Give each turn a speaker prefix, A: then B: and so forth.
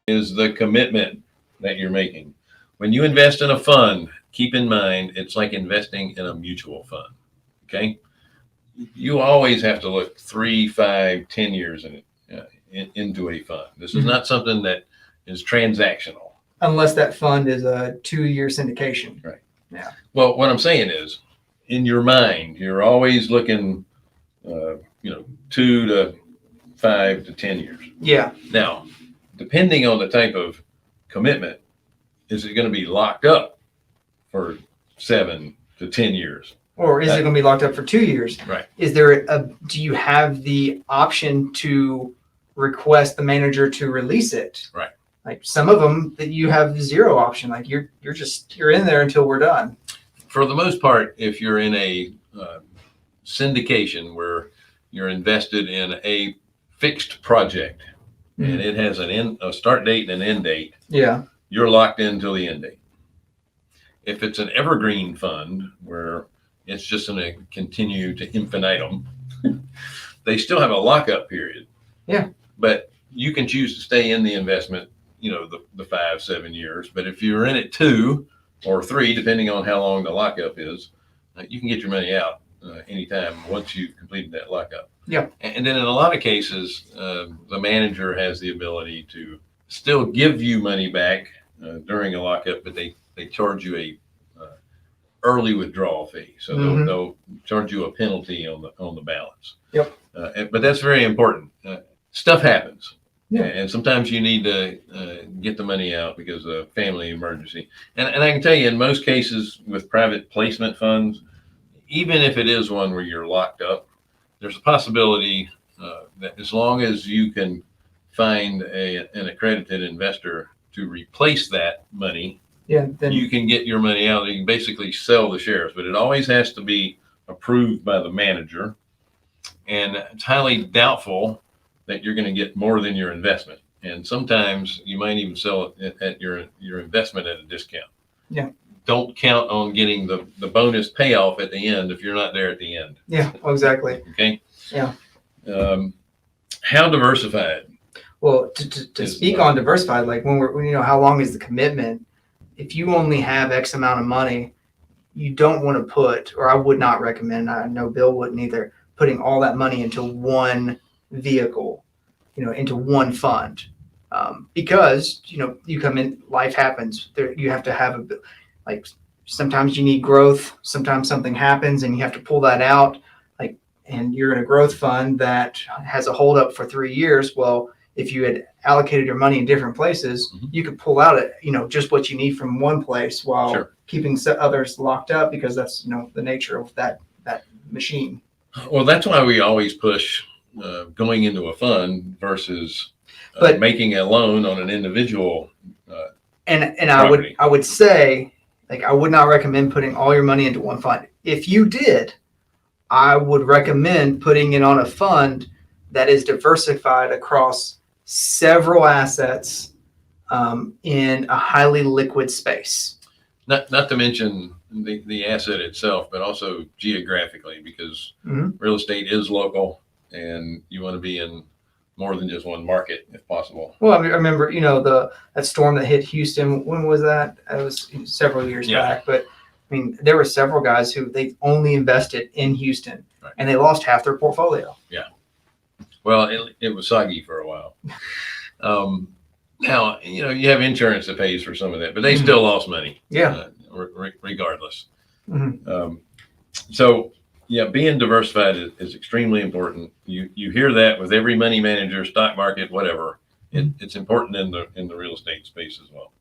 A: is the commitment that you're making. When you invest in a fund, keep in mind it's like investing in a mutual fund. Okay, you always have to look 3, 5, 10 years into a fund. This is not something that is transactional.
B: Unless that fund is a 2-year syndication.
A: Right.
B: Yeah.
A: Well, what I'm saying is, in your mind, you're always looking, 2 to 5 to 10 years.
B: Yeah.
A: Now, depending on the type of commitment, is it going to be locked up for 7 to 10 years?
B: Or is it going to be locked up for 2 years?
A: Right.
B: Do you have the option to request the manager to release it?
A: Right.
B: Like some of them that you have zero option. Like you're in there until we're done.
A: For the most part, if you're in a syndication where you're invested in a fixed project and it has a start date and an end date,
B: yeah,
A: you're locked in till the end date. If it's an evergreen fund where it's just going to continue to infinitum, they still have a lockup period.
B: Yeah.
A: But you can choose to stay in the investment, the 5, 7 years. But if you're in it 2 or 3, depending on how long the lockup is, you can get your money out anytime once you've completed that lockup.
B: Yeah.
A: And then in a lot of cases, the manager has the ability to still give you money back during a lockup, but they charge you a early withdrawal fee. So they'll charge you a penalty on the balance.
B: Yep.
A: But that's very important. Stuff happens.
B: Yeah.
A: And sometimes you need to get the money out because of a family emergency. And I can tell you, in most cases with private placement funds, even if it is one where you're locked up, there's a possibility that as long as you can find an accredited investor to replace that money,
B: then
A: you can get your money out. You can basically sell the shares, but it always has to be approved by the manager. And it's highly doubtful that you're going to get more than your investment. And sometimes you might even sell it at your investment at a discount.
B: Yeah.
A: Don't count on getting the bonus payoff at the end if you're not there at the end.
B: Yeah, exactly.
A: Okay.
B: Yeah.
A: How diversified?
B: Well, to speak on diversified, like when how long is the commitment? If you only have X amount of money, you don't want to put, or I would not recommend, I know Bill wouldn't either, putting all that money into one vehicle, into one fund. Because, you come in, life happens. You have to have sometimes you need growth, sometimes something happens and you have to pull that out, and you're in a growth fund that has a holdup for 3 years. Well, if you had allocated your money in different places, you could pull out just what you need from one place while keeping others locked up, because that's, the nature of that machine.
A: Well, that's why we always push going into a fund versus making a loan on an individual.
B: And I would say, I would not recommend putting all your money into one fund. If you did, I would recommend putting it on a fund that is diversified across several assets in a highly liquid space.
A: Not to mention the asset itself, but also geographically, because real estate is local and you want to be in more than just one market if possible.
B: Well, I remember, that storm that hit Houston. When was that? It was several years back. But there were several guys who they only invested in Houston, and they lost half their portfolio.
A: Yeah. Well, it was soggy for a while. Now, you have insurance that pays for some of that, but they still lost money.
B: Yeah.
A: Regardless. So, being diversified is extremely important. You hear that with every money manager, stock market, whatever. It's important in the real estate space as well.